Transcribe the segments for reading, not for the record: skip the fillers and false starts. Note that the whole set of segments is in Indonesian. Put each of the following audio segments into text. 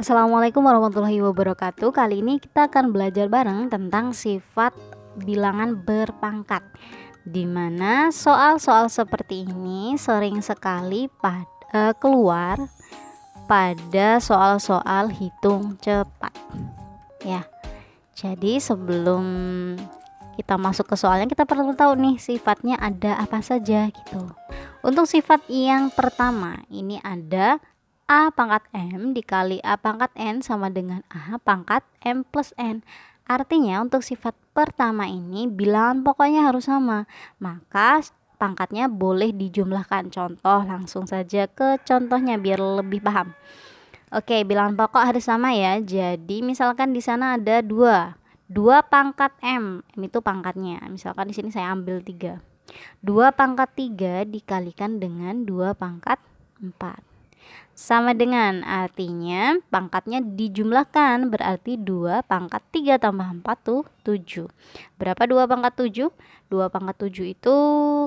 Assalamualaikum warahmatullahi wabarakatuh. Kali ini kita akan belajar bareng tentang sifat bilangan berpangkat, di mana soal-soal seperti ini sering sekali keluar pada soal-soal hitung cepat ya. Jadi sebelum kita masuk ke soalnya, kita perlu tahu nih sifatnya ada apa saja gitu. Untuk sifat yang pertama ini ada A pangkat M dikali A pangkat N sama dengan A pangkat M plus N. Artinya untuk sifat pertama ini bilangan pokoknya harus sama, maka pangkatnya boleh dijumlahkan. Contoh, langsung saja ke contohnya biar lebih paham. Oke, bilangan pokok harus sama ya. Jadi misalkan di sana ada 2 pangkat M itu pangkatnya. Misalkan di sini saya ambil 3. 2 pangkat 3 dikalikan dengan 2 pangkat 4 sama dengan, artinya pangkatnya dijumlahkan, berarti 2 pangkat 3 tambah 4 tuh 7. Berapa 2 pangkat 7? 2 pangkat 7 itu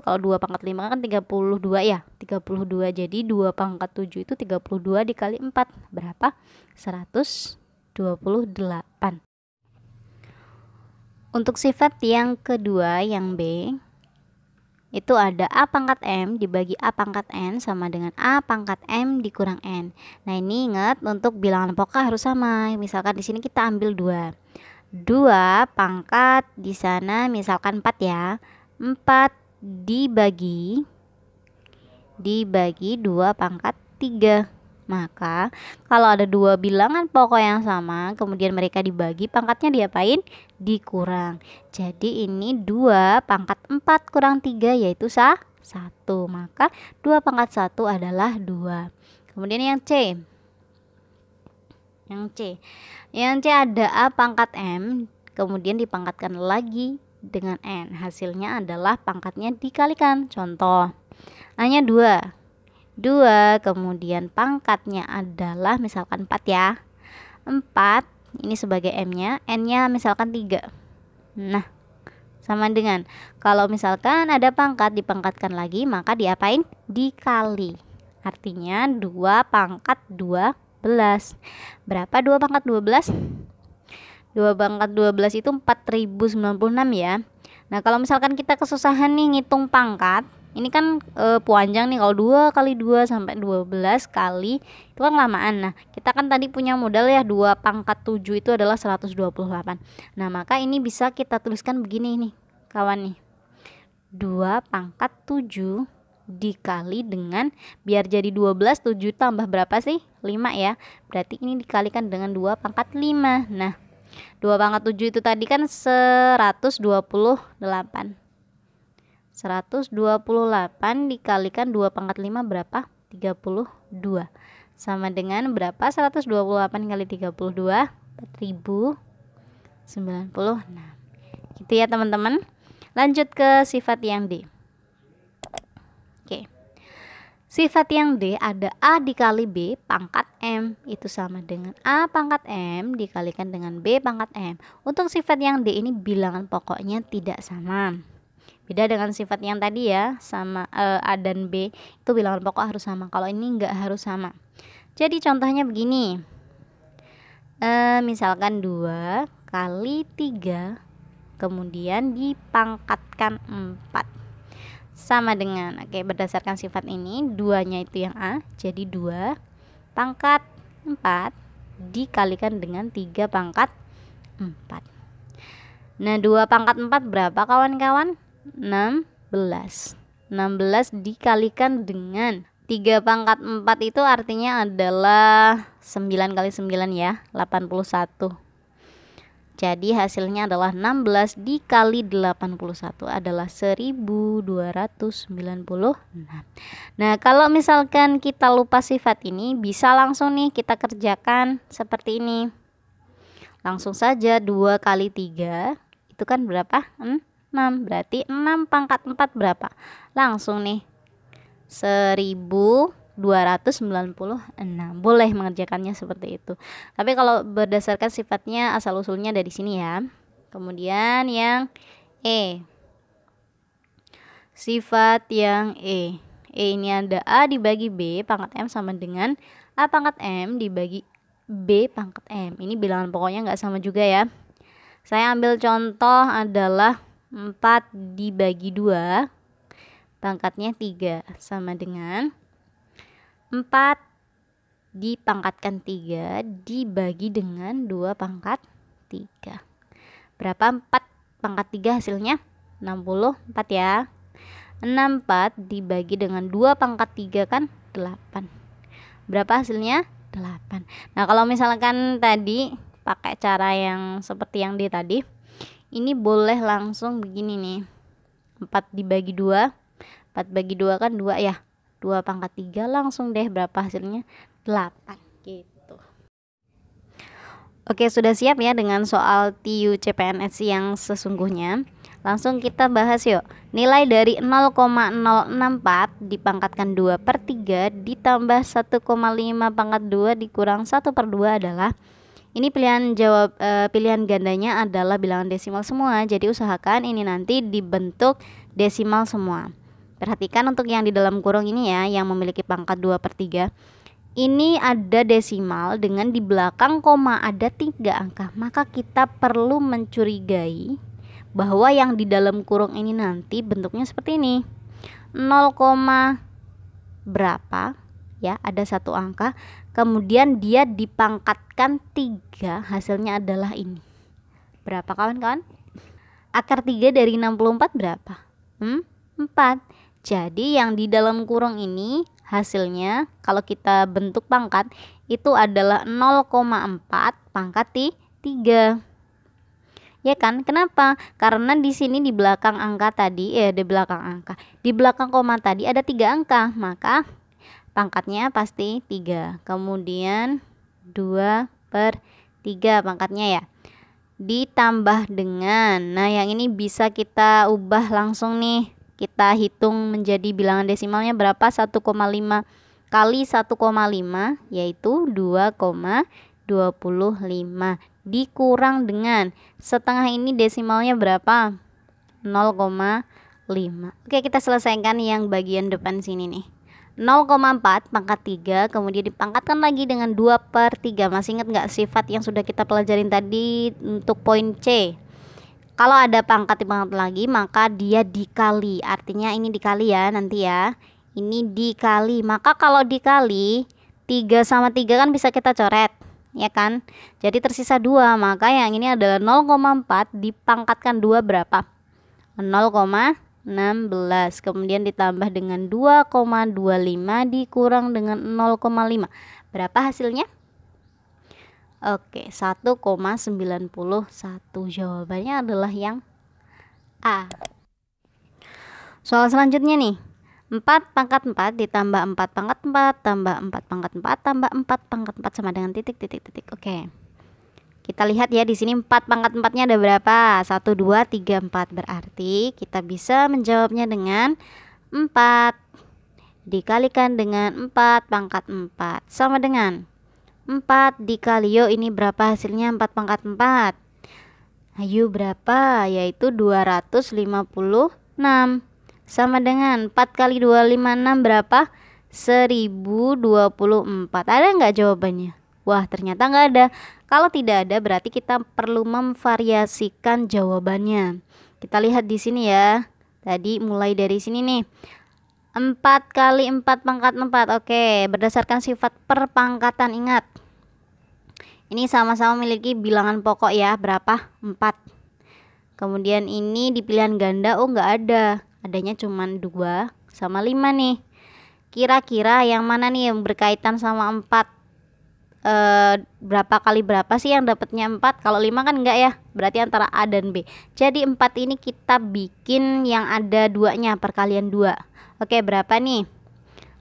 kalau 2 pangkat 5 kan 32 ya, 32. Jadi 2 pangkat 7 itu 32 dikali 4 berapa? 128. Untuk sifat yang kedua, yang B, itu ada A pangkat M dibagi A pangkat N sama dengan A pangkat M dikurang N. Nah, ini ingat untuk bilangan pokok harus sama. Misalkan di sini kita ambil 2. 2 pangkat di sana misalkan 4 ya. 4 dibagi 2 pangkat 3. Maka kalau ada 2 bilangan pokok yang sama, kemudian mereka dibagi, pangkatnya diapain? Dikurang. Jadi ini 2 pangkat 4 kurang 3 yaitu 1. Maka 2 pangkat 1 adalah 2. Kemudian yang C. Yang C ada A pangkat M, kemudian dipangkatkan lagi dengan N. Hasilnya adalah pangkatnya dikalikan. Contoh, A-nya 2. 2 kemudian pangkatnya adalah misalkan 4 ya. 4 ini sebagai M-nya, N-nya misalkan 3. Nah, sama dengan kalau misalkan ada pangkat dipangkatkan lagi, maka diapain? Dikali. Artinya 2 pangkat 12. Berapa 2 pangkat 12? 2 pangkat 12 itu 4096 ya. Nah, kalau misalkan kita kesusahan nih ngitung pangkat, ini kan panjang nih, kalau 2 kali 2 sampai 12 kali itu kan lamaan. Nah, kita kan tadi punya modal ya, 2 pangkat 7 itu adalah 128. Nah, maka ini bisa kita tuliskan begini nih kawan nih, 2 pangkat 7 dikali dengan, biar jadi 12, 7 tambah berapa sih? 5 ya. Berarti ini dikalikan dengan 2 pangkat 5. Nah, 2 pangkat 7 itu tadi kan 128. 128 dikalikan 2 pangkat 5 berapa? 32. Sama dengan berapa? 128 kali 32, 4096. Gitu ya teman-teman. Lanjut ke sifat yang D. Oke. Sifat yang D ada A dikali B pangkat M, itu sama dengan A pangkat M dikalikan dengan B pangkat M. Untuk sifat yang D ini bilangan pokoknya tidak sama. Beda dengan sifat yang tadi ya, sama A dan B itu bilangan pokok harus sama. Kalau ini enggak harus sama. Jadi contohnya begini. Misalkan 2 kali 3 kemudian dipangkatkan 4 sama dengan, oke, berdasarkan sifat ini 2-nya itu yang A, jadi 2 pangkat 4 dikalikan dengan 3 pangkat 4. Nah, 2 pangkat 4 berapa kawan-kawan? 16. 16 dikalikan dengan 3 pangkat 4 itu artinya adalah 9 kali 9 ya, 81. Jadi hasilnya adalah 16 dikali 81 adalah 1296. Nah, kalau misalkan kita lupa sifat ini, bisa langsung nih kita kerjakan seperti ini. Langsung saja 2 kali 3 itu kan berapa? 6. Berarti 6 pangkat 4 berapa? Langsung nih 1296. Boleh mengerjakannya seperti itu. Tapi kalau berdasarkan sifatnya asal usulnya dari sini ya. Kemudian yang E. Sifat yang E. E ini ada A dibagi B pangkat M sama dengan A pangkat M dibagi B pangkat M. Ini bilangan pokoknya nggak sama juga ya. Saya ambil contoh adalah 4 dibagi 2 pangkatnya 3 sama dengan 4 dipangkatkan 3 dibagi dengan 2 pangkat 3. Berapa 4 pangkat 3 hasilnya? 64 ya. 64 dibagi dengan 2 pangkat 3 kan 8. Berapa hasilnya? 8. Nah, kalau misalkan tadi pakai cara yang seperti yang di tadi, ini boleh langsung begini nih. 4 dibagi 2. 4 bagi 2 kan 2 ya. 2 pangkat 3 langsung deh, berapa hasilnya? 8 gitu. Oke, sudah siap ya dengan soal TIU CPNS yang sesungguhnya? Langsung kita bahas yuk. Nilai dari 0,064 dipangkatkan 2/3 ditambah 1,5 pangkat 2 dikurang 1/2 adalah, ini pilihan gandanya adalah bilangan desimal semua. Jadi usahakan ini nanti dibentuk desimal semua. Perhatikan untuk yang di dalam kurung ini ya, yang memiliki pangkat 2/3. Ini ada desimal dengan di belakang koma ada 3 angka. Maka kita perlu mencurigai bahwa yang di dalam kurung ini nanti bentuknya seperti ini. 0, berapa ya, ada 1 angka, kemudian dia dipangkatkan 3, hasilnya adalah ini. Berapa kawan-kawan? Akar 3 dari 64 berapa? 4. Jadi yang di dalam kurung ini hasilnya kalau kita bentuk pangkat itu adalah 0,4 pangkat 3. Ya kan? Kenapa? Karena di sini di belakang angka tadi, di belakang koma tadi ada 3 angka, maka pangkatnya pasti 3. Kemudian 2/3 pangkatnya ya. Ditambah dengan, nah yang ini bisa kita ubah langsung nih. Kita hitung menjadi bilangan desimalnya berapa? 1,5 kali 1,5 yaitu 2,25 dikurang dengan setengah, ini desimalnya berapa? 0,5. Oke, kita selesaikan yang bagian depan sini nih. 0,4 pangkat 3 kemudian dipangkatkan lagi dengan 2/3. Masih ingat nggak sifat yang sudah kita pelajarin tadi untuk poin C? Kalau ada pangkat dipangkat lagi maka dia dikali, artinya ini dikali ya nanti ya, ini dikali. Maka kalau dikali 3 sama 3 kan bisa kita coret ya kan, jadi tersisa 2. Maka yang ini adalah 0,4 dipangkatkan 2 berapa? 0,16. Kemudian ditambah dengan 2,25 dikurang dengan 0,5. Berapa hasilnya? Oke, 1,91. Jawabannya adalah yang A. Soal selanjutnya nih. 4 pangkat 4 ditambah 4 pangkat 4 tambah 4 pangkat 4 tambah 4 pangkat 4 sama dengan titik. Oke. Kita lihat ya di sini 4 pangkat 4-nya ada berapa? 1 2 3 4. Berarti kita bisa menjawabnya dengan 4 dikalikan dengan 4 pangkat 4 sama dengan 4 dikali, yuk ini berapa hasilnya? 4 pangkat 4. Ayo berapa? Yaitu 256 sama dengan 4 kali 256 berapa? 1024. Ada nggak jawabannya? Wah, ternyata nggak ada. Kalau tidak ada berarti kita perlu memvariasikan jawabannya. Kita lihat di sini ya. Tadi mulai dari sini nih. 4 kali 4 pangkat 4. Oke, berdasarkan sifat perpangkatan ingat. Ini sama-sama memiliki bilangan pokok ya, berapa? 4. Kemudian ini di pilihan ganda, oh nggak ada. Adanya cuman 2 sama 5 nih. Kira-kira yang mana nih yang berkaitan sama 4? Berapa kali berapa sih yang dapatnya 4? Kalau 5 kan enggak ya, berarti antara A dan B. Jadi 4 ini kita bikin yang ada 2-nya, perkalian 2. Oke, berapa nih?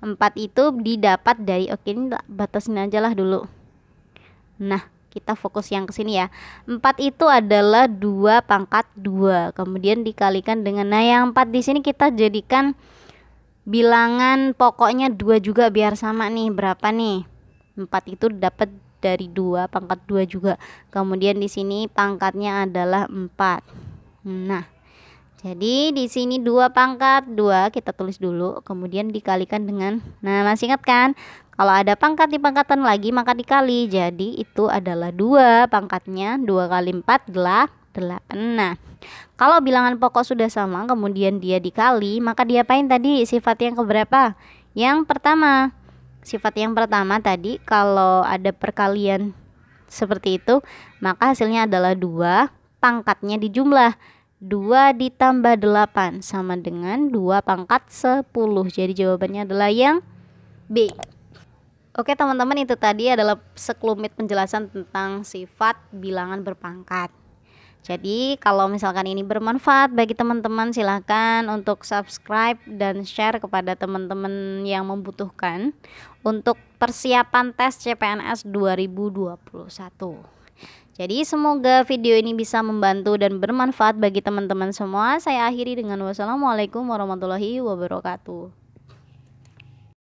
4 itu didapat dari, oke ini batasin aja lah dulu. Nah, kita fokus yang ke sini ya. 4 itu adalah 2 pangkat 2. Kemudian dikalikan dengan, nah yang 4 di sini kita jadikan bilangan pokoknya 2 juga biar sama nih. Berapa nih? 4 itu dapat dari 2 pangkat 2 juga. Kemudian di sini pangkatnya adalah 4. Nah, jadi di sini 2 pangkat 2 kita tulis dulu, kemudian dikalikan dengan, nah masih ingat kan? Kalau ada pangkat dipangkatkan lagi maka dikali. Jadi itu adalah 2 pangkatnya 2 kali 4 adalah 8. Nah, kalau bilangan pokok sudah sama kemudian dia dikali, maka diapain tadi? Sifat yang keberapa? Yang pertama. Sifat yang pertama tadi kalau ada perkalian seperti itu, maka hasilnya adalah 2, pangkatnya dijumlah. 2 ditambah 8 sama dengan 2 pangkat 10. Jadi jawabannya adalah yang B. Oke teman-teman, itu tadi adalah sekelumit penjelasan tentang sifat bilangan berpangkat. Jadi kalau misalkan ini bermanfaat bagi teman-teman, silahkan untuk subscribe dan share kepada teman-teman yang membutuhkan untuk persiapan tes CPNS 2021. Jadi semoga video ini bisa membantu dan bermanfaat bagi teman-teman semua. Saya akhiri dengan wassalamualaikum warahmatullahi wabarakatuh.